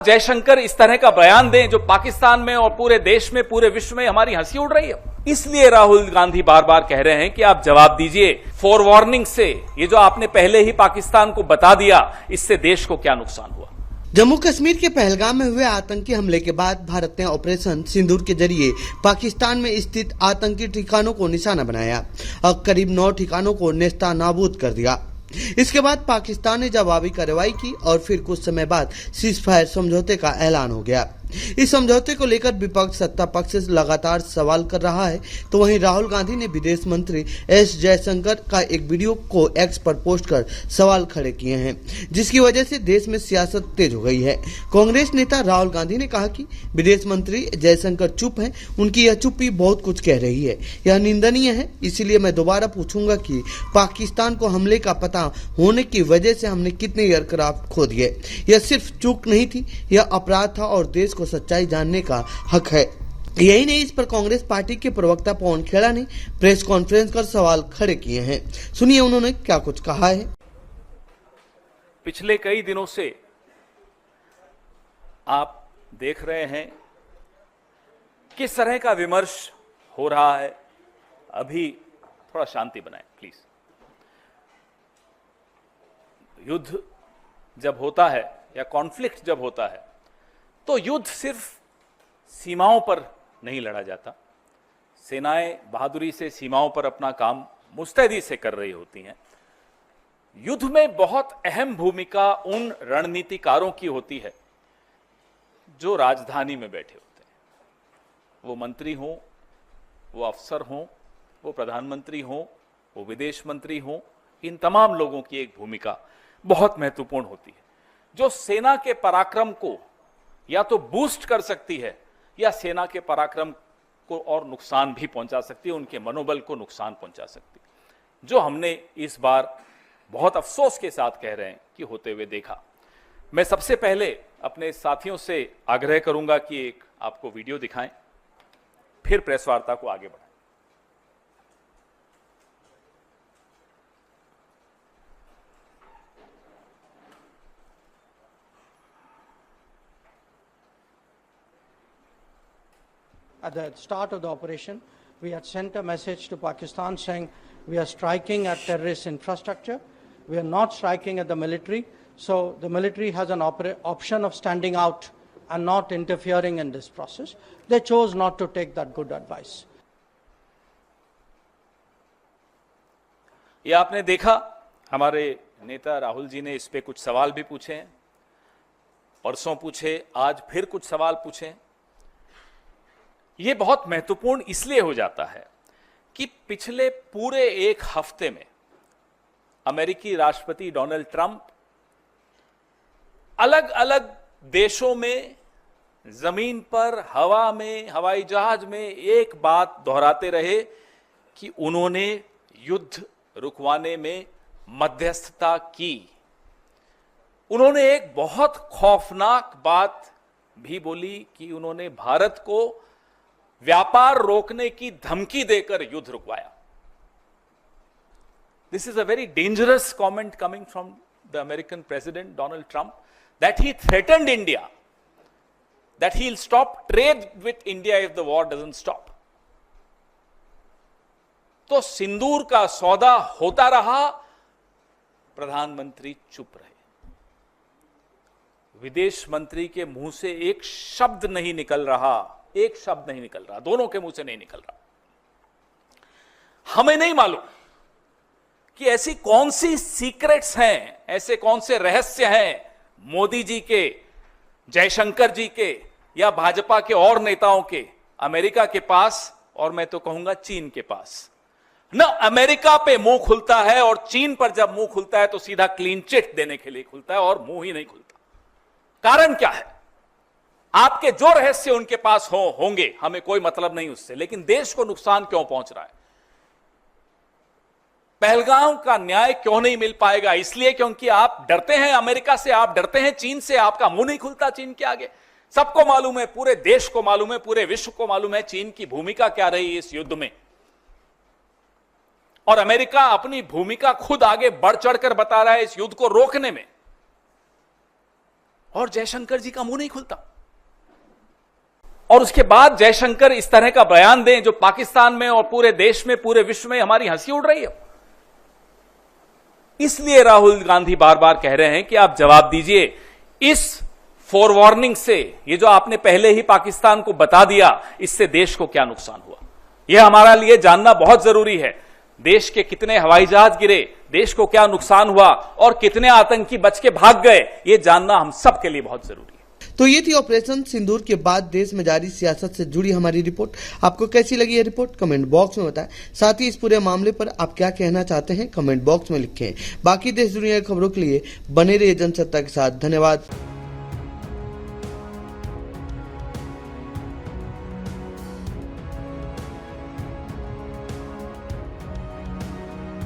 जयशंकर इस तरह का बयान दें जो पाकिस्तान में और पूरे देश में, पूरे विश्व में हमारी हंसी उड़ रही है। इसलिए राहुल गांधी बार बार कह रहे हैं कि आप जवाब दीजिए फोरवार्निंग से। ये जो आपने पहले ही पाकिस्तान को बता दिया, इससे देश को क्या नुकसान हुआ। जम्मू कश्मीर के पहलगाम में हुए आतंकी हमले के बाद भारत ने ऑपरेशन सिंदूर के जरिए पाकिस्तान में स्थित आतंकी ठिकानों को निशाना बनाया और करीब 9 ठिकानों को नेस्तनाबूद कर दिया। इसके बाद पाकिस्तान ने जवाबी कार्रवाई की और फिर कुछ समय बाद सीजफायर समझौते का ऐलान हो गया। इस समझौते को लेकर विपक्ष सत्ता पक्ष से लगातार सवाल कर रहा है, तो वहीं राहुल गांधी ने विदेश मंत्री एस जयशंकर का एक वीडियो को एक्स पर पोस्ट कर सवाल खड़े किए हैं, जिसकी वजह से देश में सियासत तेज हो गई है। कांग्रेस नेता राहुल गांधी ने कहा कि विदेश मंत्री जयशंकर चुप हैं, उनकी यह चुप्पी बहुत कुछ कह रही है, यह निंदनीय है। इसीलिए मैं दोबारा पूछूंगा कि पाकिस्तान को हमले का पता होने की वजह से हमने कितने एयरक्राफ्ट खो दिए। यह सिर्फ चूक नहीं थी, यह अपराध था और देश को सच्चाई जानने का हक है। यही नहीं, इस पर कांग्रेस पार्टी के प्रवक्ता पवन खेड़ा ने प्रेस कॉन्फ्रेंस कर सवाल खड़े किए हैं। सुनिए उन्होंने क्या कुछ कहा है। पिछले कई दिनों से आप देख रहे हैं किस तरह का विमर्श हो रहा है। अभी थोड़ा शांति बनाएं प्लीज। युद्ध जब होता है या कॉन्फ्लिक्ट जब होता है तो युद्ध सिर्फ सीमाओं पर नहीं लड़ा जाता। सेनाएं बहादुरी से सीमाओं पर अपना काम मुस्तैदी से कर रही होती हैं। युद्ध में बहुत अहम भूमिका उन रणनीतिकारों की होती है जो राजधानी में बैठे होते हैं। वो मंत्री हों, वो अफसर हों, वो प्रधानमंत्री हों, वो विदेश मंत्री हों, इन तमाम लोगों की एक भूमिका बहुत महत्वपूर्ण होती है, जो सेना के पराक्रम को या तो बूस्ट कर सकती है या सेना के पराक्रम को और नुकसान भी पहुंचा सकती है, उनके मनोबल को नुकसान पहुंचा सकती है, जो हमने इस बार बहुत अफसोस के साथ कह रहे हैं कि होते हुए देखा। मैं सबसे पहले अपने साथियों से आग्रह करूंगा कि एक आपको वीडियो दिखाएं, फिर प्रेस वार्ता को आगे बढ़ाएं। At the start of the operation, we had sent a message to Pakistan saying we are striking at terrorist infrastructure. We are not striking at the military. So the military has an option of standing out and not interfering in this process. They chose not to take that good advice. ये आपने देखा, हमारे नेता राहुल जी ने इस पे कुछ सवाल भी पूछे हैं, परसों पूछे, आज फिर कुछ सवाल पूछे। ये बहुत महत्वपूर्ण इसलिए हो जाता है कि पिछले पूरे एक हफ्ते में अमेरिकी राष्ट्रपति डोनाल्ड ट्रंप अलग अलग देशों में, जमीन पर, हवा में, हवाई जहाज में एक बात दोहराते रहे कि उन्होंने युद्ध रुकवाने में मध्यस्थता की। उन्होंने एक बहुत खौफनाक बात भी बोली कि उन्होंने भारत को व्यापार रोकने की धमकी देकर युद्ध रुकवाया। This is a very dangerous comment coming from the American President Donald Trump, that he threatened India, that he'll stop trade with India if the war doesn't stop. तो सिंदूर का सौदा होता रहा, प्रधानमंत्री चुप रहे। विदेश मंत्री के मुंह से एक शब्द नहीं निकल रहा, एक शब्द नहीं निकल रहा, दोनों के मुंह से नहीं निकल रहा। हमें नहीं मालूम कि ऐसी कौन सी सीक्रेट्स हैं, ऐसे कौन से रहस्य हैं मोदी जी के, जयशंकर जी के या भाजपा के और नेताओं के, अमेरिका के पास और मैं तो कहूंगा चीन के पास। न अमेरिका पे मुंह खुलता है और चीन पर जब मुंह खुलता है तो सीधा क्लीन चिट देने के लिए खुलता है और मुंह ही नहीं खुलता। कारण क्या है? आपके जो रहस्य उनके पास होंगे, हमें कोई मतलब नहीं उससे, लेकिन देश को नुकसान क्यों पहुंच रहा है? पहलगाम का न्याय क्यों नहीं मिल पाएगा? इसलिए क्योंकि आप डरते हैं अमेरिका से, आप डरते हैं चीन से, आपका मुंह नहीं खुलता चीन के आगे। सबको मालूम है, पूरे देश को मालूम है, पूरे विश्व को मालूम है चीन की भूमिका क्या रही इस युद्ध में। और अमेरिका अपनी भूमिका खुद आगे बढ़ चढ़कर बता रहा है इस युद्ध को रोकने में। और जयशंकर जी का मुंह नहीं खुलता। और उसके बाद जयशंकर इस तरह का बयान दें जो पाकिस्तान में और पूरे देश में, पूरे विश्व में हमारी हंसी उड़ रही है। इसलिए राहुल गांधी बार बार कह रहे हैं कि आप जवाब दीजिए इस फोरवार्निंग से, ये जो आपने पहले ही पाकिस्तान को बता दिया, इससे देश को क्या नुकसान हुआ। यह हमारा लिए जानना बहुत जरूरी है। देश के कितने हवाई जहाज गिरे, देश को क्या नुकसान हुआ और कितने आतंकी बच के भाग गए, यह जानना हम सब के लिए बहुत जरूरी है। तो ये थी ऑपरेशन सिंदूर के बाद देश में जारी सियासत से जुड़ी हमारी रिपोर्ट। आपको कैसी लगी ये रिपोर्ट कमेंट बॉक्स में बताएं। साथ ही इस पूरे मामले पर आप क्या कहना चाहते हैं कमेंट बॉक्स में लिखें। बाकी देश दुनिया की खबरों के लिए बने रहिए जनसत्ता के साथ। धन्यवाद।